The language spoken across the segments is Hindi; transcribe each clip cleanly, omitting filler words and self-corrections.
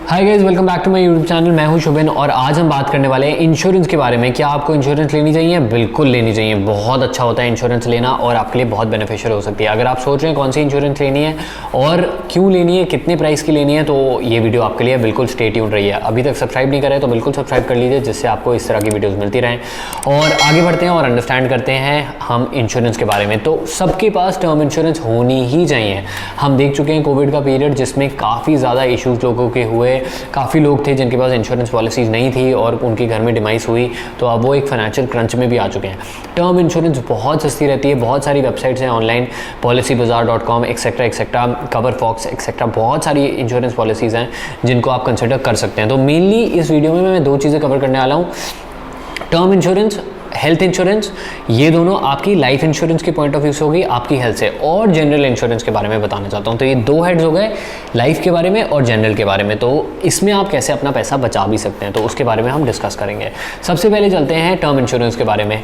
Hi guys, welcome back to my YouTube channel. मैं हूं शुभिन और आज हम बात करने वाले हैं इंश्योरेंस के बारे में। क्या आपको इंश्योरेंस लेनी चाहिए? बिल्कुल लेनी चाहिए। बहुत अच्छा होता है इंश्योरेंस लेना और आपके लिए बहुत बेनिफिशियल हो सकती है। अगर आप सोच रहे हैं कौन सी इंश्योरेंस लेनी है और क्यों लेनी है, कितने प्राइस की लेनी है, तो ये वीडियो आपके लिए बिल्कुल स्टे ट्यून्ड रही है। अभी तक सब्सक्राइब नहीं करें तो बिल्कुल सब्सक्राइब कर लीजिए, जिससे आपको इस तरह की वीडियोज़ मिलती रहें। और आगे बढ़ते हैं और अंडरस्टैंड करते हैं हम इंश्योरेंस के बारे में। तो सबके पास टर्म इंश्योरेंस होनी ही चाहिए। हम देख चुके हैं कोविड का पीरियड, जिसमें काफ़ी ज़्यादा इशूज़ लोगों के हुए। काफ़ी लोग थे जिनके पास इंश्योरेंस पॉलिसीज़ नहीं थी और उनके घर में डिमाइस हुई, तो अब वो एक फाइनेंशियल क्रंच में भी आ चुके हैं। टर्म इंश्योरेंस बहुत सस्ती रहती है। बहुत सारी वेबसाइट्स हैं online, policybazaar.com etcetera etcetera, Coverfox etcetera, बहुत सारी इंश्योरेंस पॉलिसीज़ हैं जिनको आप कंसिडर कर सकते हैं। तो मेनली इस वीडियो में मैं दो चीज़ें कवर करने वाला हूँ। टर्म इंश्योरेंस, हेल्थ इंश्योरेंस, ये दोनों आपकी लाइफ इंश्योरेंस के पॉइंट ऑफ व्यू से होगी आपकी हेल्थ से, और जनरल इंश्योरेंस के बारे में बताना चाहता हूँ। तो ये दो हेड्स हो गए, लाइफ के बारे में और जनरल के बारे में। तो इसमें आप कैसे अपना पैसा बचा भी सकते हैं, तो उसके बारे में हम डिस्कस करेंगे। सबसे पहले चलते हैं टर्म इंश्योरेंस के बारे में।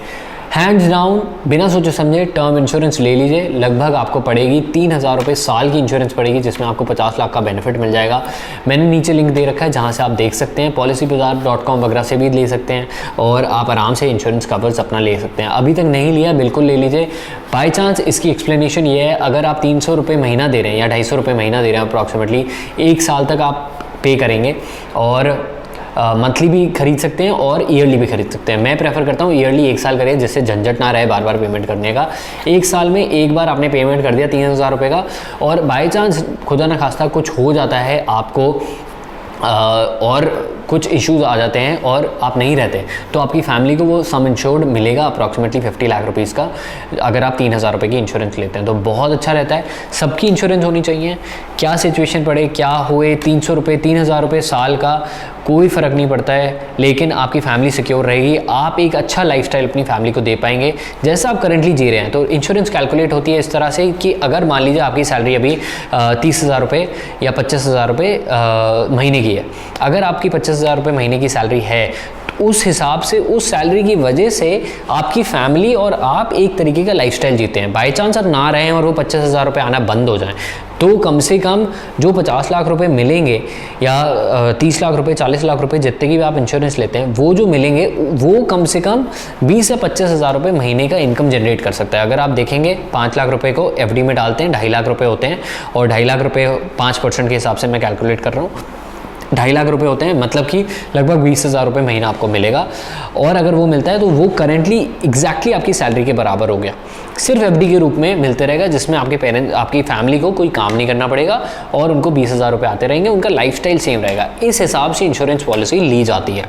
हैंड्स डाउन, बिना सोचे समझे टर्म इंश्योरेंस ले लीजिए। लगभग आपको पड़ेगी 3,000 रुपये साल की इंश्योरेंस पड़ेगी, जिसमें आपको 50 लाख का बेनिफिट मिल जाएगा। मैंने नीचे लिंक दे रखा है जहां से आप देख सकते हैं। policybazaar.com वगैरह से भी ले सकते हैं और आप आराम से इंश्योरेंस कवर्स अपना ले सकते हैं। अभी तक नहीं लिया, बिल्कुल ले लीजिए। बाई चांस इसकी एक्सप्लेनेशन ये है, अगर आप 300 रुपये महीना दे रहे हैं या 250 रुपये महीना दे रहे हैं अप्रॉक्सीमेटली, एक साल तक आप पे करेंगे और मंथली भी खरीद सकते हैं और ईयरली भी खरीद सकते हैं। मैं प्रेफर करता हूँ ईयरली, एक साल करें, जिससे झंझट ना रहे बार बार पेमेंट करने का। एक साल में एक बार आपने पेमेंट कर दिया 3,000 रुपये का, और बाई चांस खुदा न खास्ता कुछ हो जाता है आपको और कुछ इश्यूज़ आ जाते हैं और आप नहीं रहते, तो आपकी फैमिली को वो सम इंश्योर्ड मिलेगा अप्रॉक्सीमेटली 50 लाख रुपीज़ का, अगर आप 3,000 रुपये की इंश्योरेंस लेते हैं। तो बहुत अच्छा रहता है। सबकी इंश्योरेंस होनी चाहिए, क्या सिचुएशन पड़े, क्या हुए, 300 रुपये 3,000 रुपये साल का कोई फ़र्क नहीं पड़ता है, लेकिन आपकी फैमिली सिक्योर रहेगी। आप एक अच्छा लाइफस्टाइल अपनी फैमिली को दे पाएंगे जैसा आप करंटली जी रहे हैं। तो इंश्योरेंस कैलकुलेट होती है इस तरह से कि अगर मान लीजिए आपकी सैलरी अभी 30,000 रुपये या 25,000 रुपये महीने की है, अगर आपकी 25,000 रुपये महीने की सैलरी है, उस हिसाब से उस सैलरी की वजह से आपकी फैमिली और आप एक तरीके का लाइफस्टाइल जीते हैं। बाई चांस आप ना रहें और वो 25,000 रुपये आना बंद हो जाएं, तो कम से कम जो 50 लाख रुपए मिलेंगे या 30 लाख रुपए, 40 लाख रुपए, जितने की भी आप इंश्योरेंस लेते हैं, वो जो मिलेंगे वो कम से कम 20 से 25,000 रुपये महीने का इनकम जनरेट कर सकता है। अगर आप देखेंगे 5 लाख रुपए को एफडी में डालते हैं, 2.5 लाख रुपए होते हैं, और 2.5 लाख रुपए 5% के हिसाब से मैं कैलकुलेट कर रहा हूँ, 2.5 लाख रुपए होते हैं, मतलब कि लगभग 20,000 रुपये महीना आपको मिलेगा। और अगर वो मिलता है तो वो करेंटली एग्जैक्टली आपकी सैलरी के बराबर हो गया। सिर्फ एफडी के रूप में मिलते रहेगा, जिसमें आपके पेरेंट्स, आपकी फैमिली को कोई काम नहीं करना पड़ेगा और उनको 20,000 रुपये आते रहेंगे, उनका लाइफस्टाइल सेम रहेगा। इस हिसाब से इंश्योरेंस पॉलिसी ली जाती है।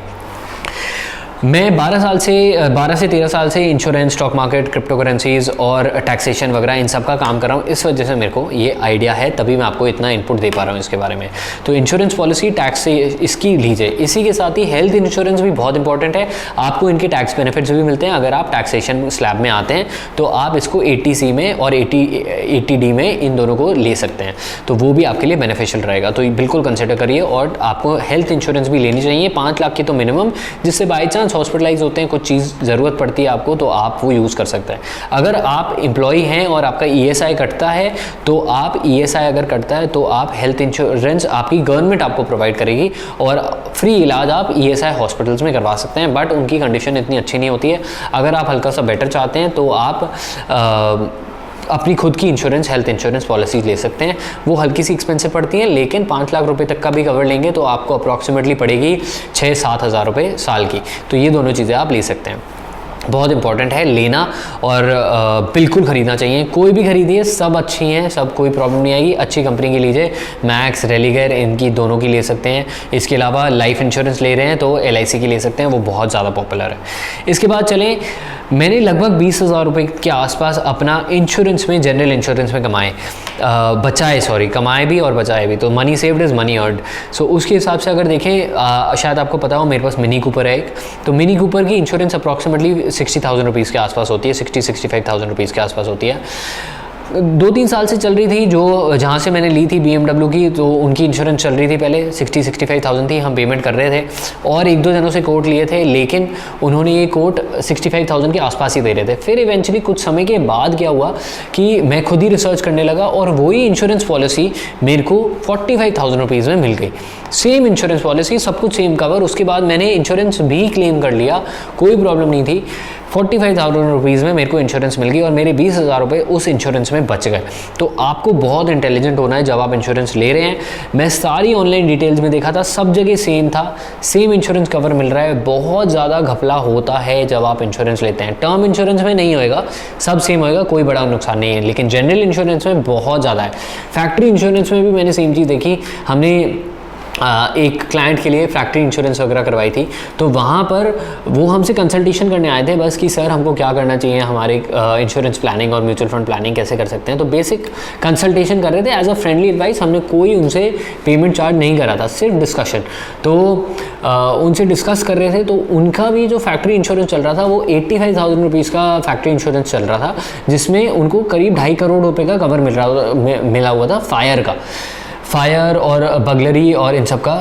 मैं 12 से 13 साल से insurance, stock market, crypto currencies और टैक्सेशन वगैरह इन सब का काम कर रहा हूँ। इस वजह से मेरे को ये आइडिया है, तभी मैं आपको इतना इनपुट दे पा रहा हूँ इसके बारे में। तो इंश्योरेंस पॉलिसी, टैक्स से इसकी लीजिए। इसी के साथ ही हेल्थ इंश्योरेंस भी बहुत इंपॉर्टेंट है। आपको इनके टैक्स बेनिफिट्स भी मिलते हैं। अगर आप टैक्सेशन स्लैब में आते हैं तो आप इसको 80C में और 80D में, इन दोनों को ले सकते हैं, तो वो भी आपके लिए बेनिफिशियल रहेगा। तो बिल्कुल कंसिडर करिए। और आपको हेल्थ इंश्योरेंस भी लेनी चाहिए, 5 लाख की तो मिनिमम, जिससे बाई चांस हॉस्पिटलाइज होते हैं, कुछ चीज़ ज़रूरत पड़ती है आपको, तो आप वो यूज़ कर सकते हैं। अगर आप एम्प्लॉई हैं और आपका ESI कटता है, तो आप ESI अगर कटता है तो आप हेल्थ इंश्योरेंस आपकी गवर्नमेंट आपको प्रोवाइड करेगी और फ्री इलाज आप ESI हॉस्पिटल्स में करवा सकते हैं। बट उनकी कंडीशन इतनी अच्छी नहीं होती है। अगर आप हल्का सा बेटर चाहते हैं तो आप अपनी खुद की इंश्योरेंस, हेल्थ इंश्योरेंस पॉलिसीज ले सकते हैं। वो हल्की सी एक्सपेंसिव पड़ती हैं, लेकिन 5 लाख रुपए तक का भी कवर लेंगे तो आपको अप्रॉक्सीमेटली पड़ेगी 6-7 हज़ार रुपये साल की। तो ये दोनों चीज़ें आप ले सकते हैं। बहुत इंपॉर्टेंट है लेना, और बिल्कुल ख़रीदना चाहिए। कोई भी खरीदिए, सब अच्छी हैं, सब कोई प्रॉब्लम नहीं आएगी। अच्छी कंपनी की लीजिए, मैक्स, रेलिगर, इनकी दोनों की ले सकते हैं। इसके अलावा लाइफ इंश्योरेंस ले रहे हैं तो LIC की ले सकते हैं, वो बहुत ज़्यादा पॉपुलर है। इसके बाद चलें, मैंने लगभग 20,000 रुपये के आसपास अपना इंश्योरेंस में, जनरल इंश्योरेंस में कमाए भी और बचाए भी। तो money saved is money earned. So उसके हिसाब से अगर देखें, शायद आपको पता हो, मेरे पास मिनी कूपर है एक, तो मिनी कूपर की इंश्योरेंस अप्रॉक्सीमेटली 60,000 रुपीज़ के आसपास होती है, 60-65,000 रुपीज़ के आसपास होती है। 2-3 साल से चल रही थी, जो जहाँ से मैंने ली थी BMW की, तो उनकी इंश्योरेंस चल रही थी पहले 60-65,000 थी, हम पेमेंट कर रहे थे और 1-2 जनों से कोट लिए थे, लेकिन उन्होंने ये कोट 65,000 के आसपास ही दे रहे थे। फिर इवेंचुअली कुछ समय के बाद क्या हुआ कि मैं खुद ही रिसर्च करने लगा और वही इंश्योरेंस पॉलिसी मेरे को 45,000 रुपीज़ में मिल गई। सेम इंश्योरेंस पॉलिसी, सब कुछ सेम कवर। उसके बाद मैंने इंश्योरेंस भी क्लेम कर लिया, कोई प्रॉब्लम नहीं थी। 45,000 रुपीज़ में मेरे को इंश्योरेंस मिल गई और मेरे 20,000 रुपये उस इंश्योरेंस में बच गए। तो आपको बहुत इंटेलिजेंट होना है जब आप इंश्योरेंस ले रहे हैं। मैं सारी ऑनलाइन डिटेल्स में देखा था, सब जगह सेम था, सेम इंश्योरेंस कवर मिल रहा है। बहुत ज़्यादा घपला होता है जब आप इंश्योरेंस लेते हैं। टर्म इंश्योरेंस में नहीं होएगा, सब सेम होएगा, कोई बड़ा नुकसान नहीं है, लेकिन जनरल इंश्योरेंस में बहुत ज़्यादा है। फैक्ट्री इंश्योरेंस में भी मैंने सेम चीज़ देखी। हमने एक क्लाइंट के लिए फैक्ट्री इंश्योरेंस वगैरह करवाई थी, तो वहाँ पर वो हमसे कंसल्टेशन करने आए थे बस कि सर हमको क्या करना चाहिए, हमारे इंश्योरेंस प्लानिंग और म्यूचुअल फंड प्लानिंग कैसे कर सकते हैं। तो बेसिक कंसल्टेशन कर रहे थे एज अ फ्रेंडली एडवाइस। हमने कोई उनसे पेमेंट चार्ज नहीं करा था, सिर्फ डिस्कशन। तो उनसे डिस्कस कर रहे थे, तो उनका भी जो फैक्ट्री इंश्योरेंस चल रहा था वो 85,000 रुपीज़ का फैक्ट्री इंश्योरेंस चल रहा था, जिसमें उनको करीब 2.5 करोड़ रुपये का कवर मिला हुआ था फायर और बगलरी और इन सब का,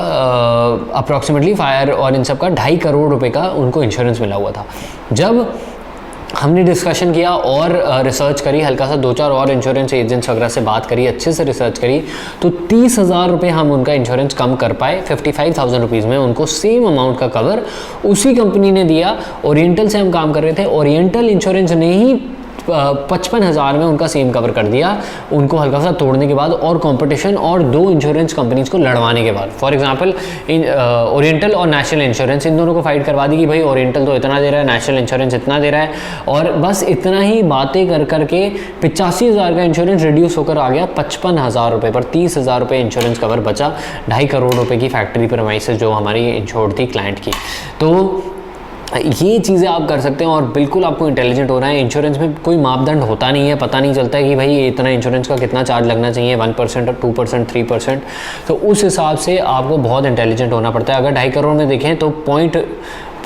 अप्रॉक्सीमेटली फायर और इन सब का 2.5 करोड़ रुपए का उनको इंश्योरेंस मिला हुआ था। जब हमने डिस्कशन किया और रिसर्च करी, हल्का सा 2-4 और इंश्योरेंस एजेंट्स वगैरह से बात करी, अच्छे से रिसर्च करी, तो 30,000 रुपये हम उनका इंश्योरेंस कम कर पाए। 55,000 रुपीज़ में उनको सेम अमाउंट का कवर उसी कंपनी ने दिया। ओरिएंटल से हम काम कर रहे थे, ओरिएंटल इंश्योरेंस ने ही 55,000 में उनका सेम कवर कर दिया, उनको हल्का सा तोड़ने के बाद और कंपटीशन और 2 इंश्योरेंस कंपनीज को लड़वाने के बाद। फॉर एग्जांपल ओरिएंटल और नेशनल इंश्योरेंस, इन दोनों को फाइट करवा दी कि भाई ओरिएंटल तो इतना दे रहा है, नेशनल इंश्योरेंस इतना दे रहा है, और बस इतना ही बातें कर करके 85,000 का इंश्योरेंस रिड्यूस होकर आ गया 55,000 रुपये पर। 30,000 रुपये इंश्योरेंस कवर बचा 2.5 करोड़ रुपये की फैक्ट्री प्रेमाइसेस जो हमारी इंश्योर्ड थी क्लाइंट की। तो ये चीज़ें आप कर सकते हैं और बिल्कुल आपको इंटेलिजेंट होना है। इंश्योरेंस में कोई मापदंड होता नहीं है, पता नहीं चलता है कि भाई इतना इंश्योरेंस का कितना चार्ज लगना चाहिए, 1% और 2%, 3%। तो उस हिसाब से आपको बहुत इंटेलिजेंट होना पड़ता है। अगर 2.5 करोड़ में देखें तो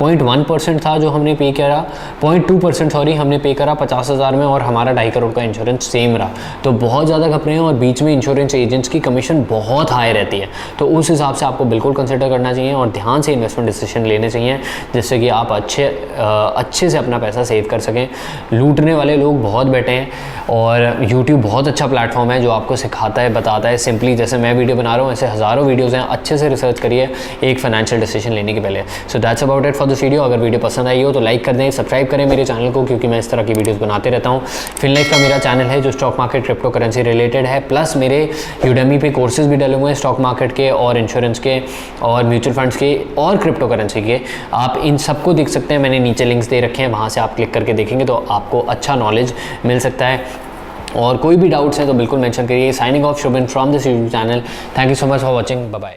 0.1% था जो हमने पे करा, 0.2% सॉरी हमने पे करा 50,000 में, और हमारा 2.5 करोड़ का इंश्योरेंस सेम रहा। तो बहुत ज़्यादा घपले हैं और बीच में इंश्योरेंस एजेंट्स की कमीशन बहुत हाई रहती है। तो उस हिसाब से आपको बिल्कुल कंसिडर करना चाहिए और ध्यान से इन्वेस्टमेंट डिसीजन लेने चाहिए, जिससे कि आप अच्छे से अपना पैसा सेव कर सकें। लूटने वाले लोग बहुत बैठे हैं और यूट्यूब बहुत अच्छा प्लेटफॉर्म है जो आपको सिखाता है, बताता है सिंपली। जैसे मैं वीडियो बना रहा हूँ, ऐसे हज़ारों वीडियोज़ हैं, अच्छे से रिसर्च करिए एक फाइनेंशियल डिसीजन लेने के पहले। So that's about it for this video. अगर वीडियो पसंद आई हो तो लाइक कर दें, सब्सक्राइब करें मेरे चैनल को, क्योंकि मैं इस तरह की वीडियोस बनाते रहता हूँ। फिनलाइफ का मेरा चैनल है जो stock market crypto currency related है, प्लस मेरे यूडेमी पे कोर्सेज भी डले हुए हैं स्टॉक मार्केट के और इंश्योरेंस के और म्यूचुअल फंड्स के और क्रिप्टो करेंसी के। आप इन सबको देख सकते हैं, मैंने नीचे लिंक्स दे रखे हैं, वहाँ से आप क्लिक करके देखेंगे तो आपको अच्छा नॉलेज मिल सकता है। और कोई भी डाउट्स हैं तो बिल्कुल मेंशन करिए। Signing off Shubhin from this YouTube channel. Thank you so much for watching, bye bye.